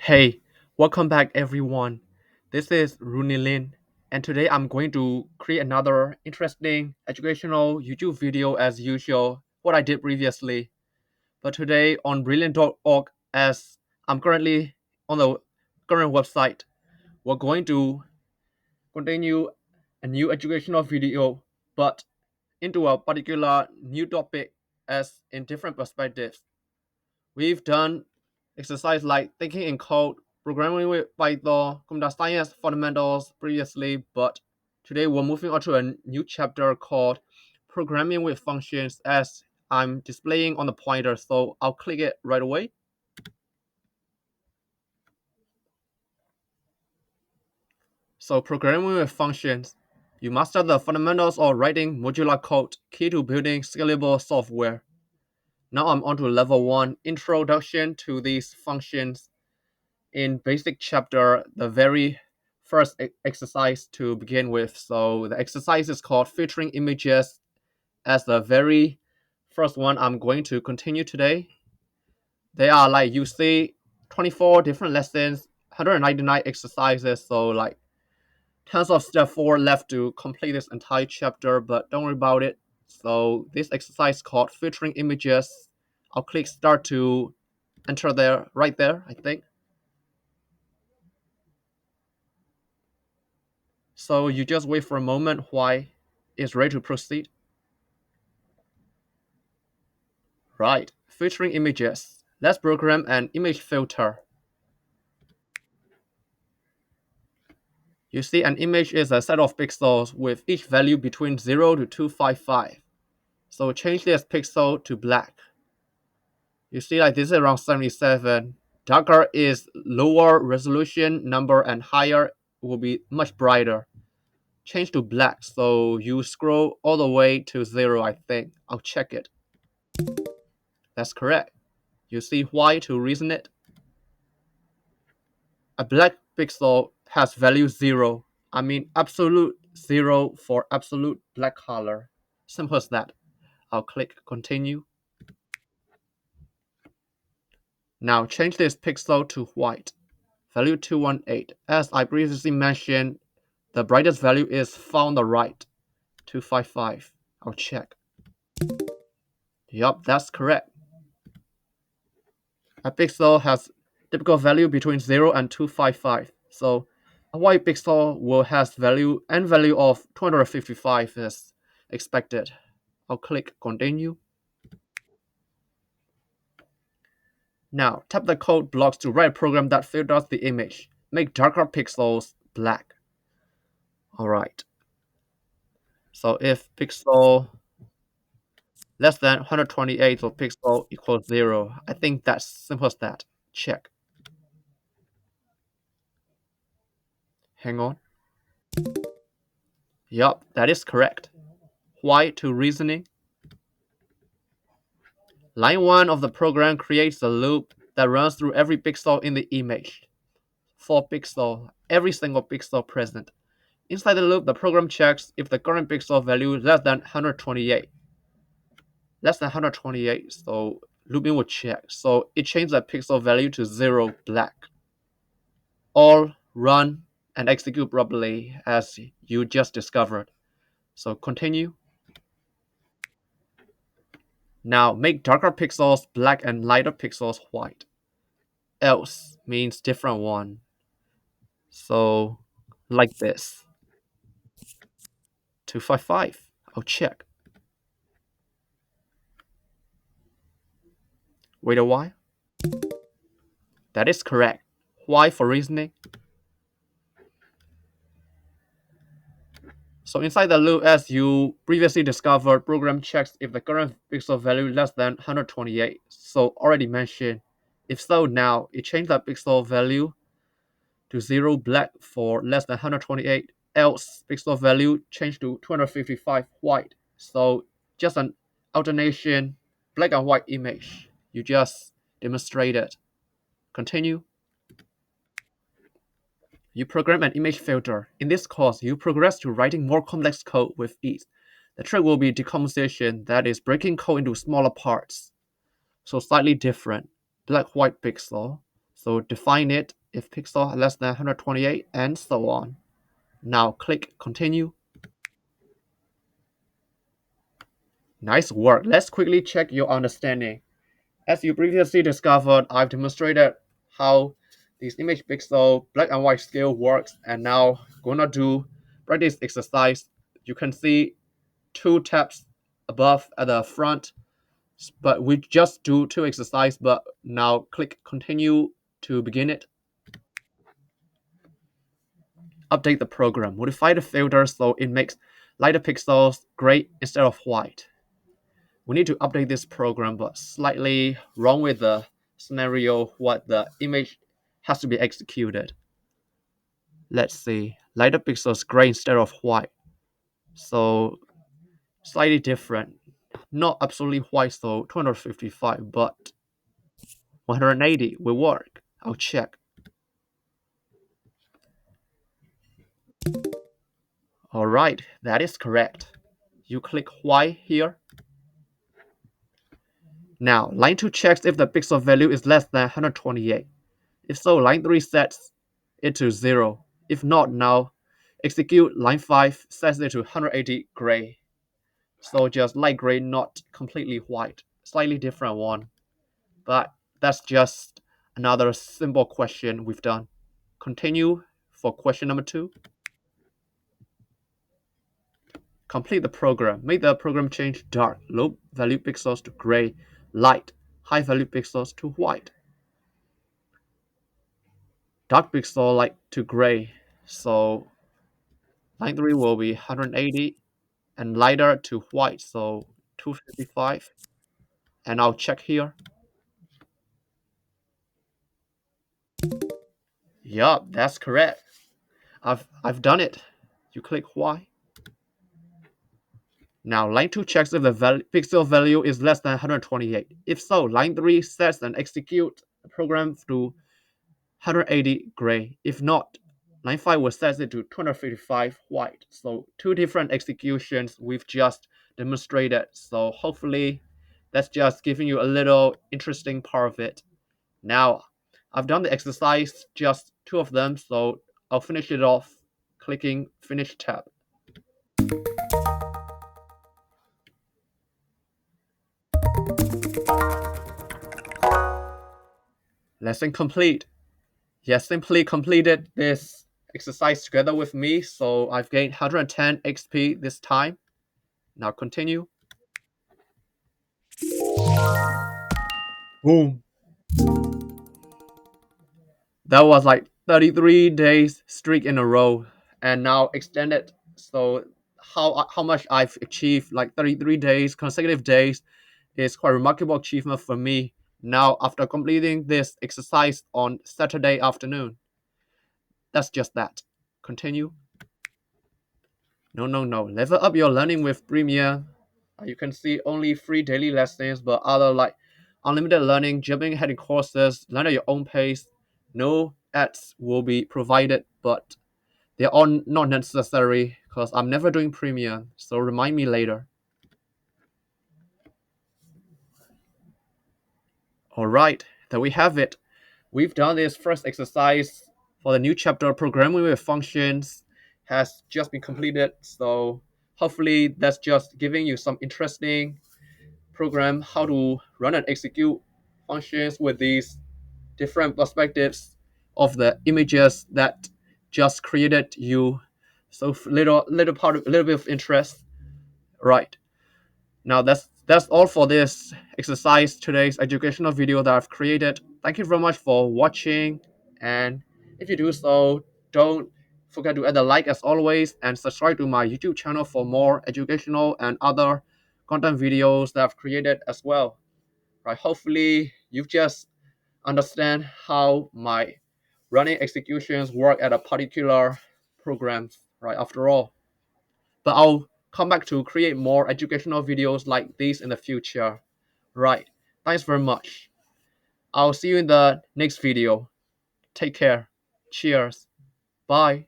Hey, welcome back everyone. This is Runilin, and today I'm going to create another interesting educational YouTube video as usual, what I did previously. But today on brilliant.org, as I'm currently on the current website, we're going to continue a new educational video, but into a particular new topic as in different perspectives. We've done exercise like thinking in code, programming with Python, computer science fundamentals previously, but today we're moving on to a new chapter called programming with functions as I'm displaying on the pointer, so I'll click it right away. So programming with functions, you master the fundamentals of writing modular code, key to building scalable software. Now I'm on to level 1, introduction to these functions. In basic chapter, the very first exercise to begin with. So the exercise is called filtering images as the very first one I'm going to continue today. They are like you see 24 different lessons, 199 exercises, so like tons of step 4 left to complete this entire chapter, but don't worry about it. So this exercise called filtering images. I'll click start to enter there right there, I think. So you just wait for a moment while it's ready to proceed. Right, filtering images. Let's program an image filter. You see an image is a set of pixels with each value between 0 to 255. So change this pixel to black. You see like this is around 77. Darker is lower resolution number and higher will be much brighter. Change to black, so you scroll all the way to 0, I think. I'll check it. That's correct. You see why to reason it? A black pixel has value 0. I mean absolute 0 for absolute black color. Simple as that. I'll click continue. Now change this pixel to white. Value 218. As I previously mentioned, the brightest value is found on the right. 255. I'll check. Yup, that's correct. A pixel has typical value between 0 and 255. So a white pixel will have value and value of 255 as expected. I'll click continue. Now tap the code blocks to write a program that filters the image. Make darker pixels black. Alright. So if pixel less than 128 or pixel equals 0, I think that's simple as that. Check. Hang on. Yup, that is correct. Why to reasoning? Line 1 of the program creates a loop that runs through every pixel in the image. For pixel, every single pixel present. Inside the loop, the program checks if the current pixel value is less than 128. Less than 128, so looping will check. So it changes the pixel value to 0 black. All run and execute properly as you just discovered. So continue. Now make darker pixels black and lighter pixels white. Else means different one. So like this. 255. I'll check. Wait a while. That is correct. Why for reasoning? So inside the loop, as you previously discovered, program checks if the current pixel value is less than 128. So already mentioned. If so, now it changed that pixel value to 0 black for less than 128. Else pixel value changed to 255 white. So just an alternation black and white image. You just demonstrated. Continue. You program an image filter. In this course, you progress to writing more complex code with ease. The trick will be decomposition, that is, breaking code into smaller parts. So slightly different. Black-white pixel. So define it if pixel less than 128 and so on. Now click continue. Nice work. Let's quickly check your understanding. As you previously discovered, I've demonstrated how this image pixel black and white scale works, and now gonna do practice exercise. You can see two tabs above at the front, but we just do two exercise, but now click continue to begin it. Update the program. Modify the filter so it makes lighter pixels gray instead of white. We need to update this program, but slightly wrong with the scenario what the image has to be executed. Let's see, lighter pixels gray instead of white. So slightly different. Not absolutely white, so 255, but 180 will work. I'll check. Alright, that is correct. You click Y here. Now, line 2 checks if the pixel value is less than 128. If so, line 3 sets it to 0. If not, now execute line 5 sets it to 180 gray. So just light gray, not completely white. Slightly different one. But that's just another simple question we've done. Continue for question number 2. Complete the program. Make the program change dark, low value pixels to gray, light, high value pixels to white. Dark pixel light to gray. So line 3 will be 180 and lighter to white, so 255. And I'll check here. Yup, that's correct. I've done it. You click Y. Now line 2 checks if the pixel value is less than 128. If so, line 3 sets and execute the program to 180 gray. If not, line 5 will set it to 255 white. So two different executions we've just demonstrated. So hopefully that's just giving you a little interesting part of it. Now I've done the exercise, just two of them, so I'll finish it off clicking finish tab. Lesson complete. You simply completed this exercise together with me, so I've gained 110 XP this time. Now continue. Boom. That was like 33 days streak in a row, and now extended. So how much I've achieved, like 33 days consecutive days, is quite a remarkable achievement for me. Now after completing this exercise on Saturday afternoon, that's just that. Continue. No, no, no. Level up your learning with Premiere. You can see only free daily lessons, but other like unlimited learning, jumping ahead in courses, learn at your own pace. No ads will be provided, but they're all not necessary because I'm never doing Premiere, so remind me later. Alright, there we have it. We've done this first exercise for the new chapter, Programming with Functions, has just been completed, so hopefully that's just giving you some interesting program how to run and execute functions with these different perspectives of the images that just created you. So little bit of interest, right? Now that's all for this exercise, today's educational video that I've created. Thank you very much for watching, and if you do so, don't forget to add a like as always and subscribe to my YouTube channel for more educational and other content videos that I've created as well. Right? Hopefully you've just understand how my running executions work at a particular program, right? After all. But I'll come back to create more educational videos like these in the future. Right. Thanks very much. I'll see you in the next video. Take care. Cheers. Bye.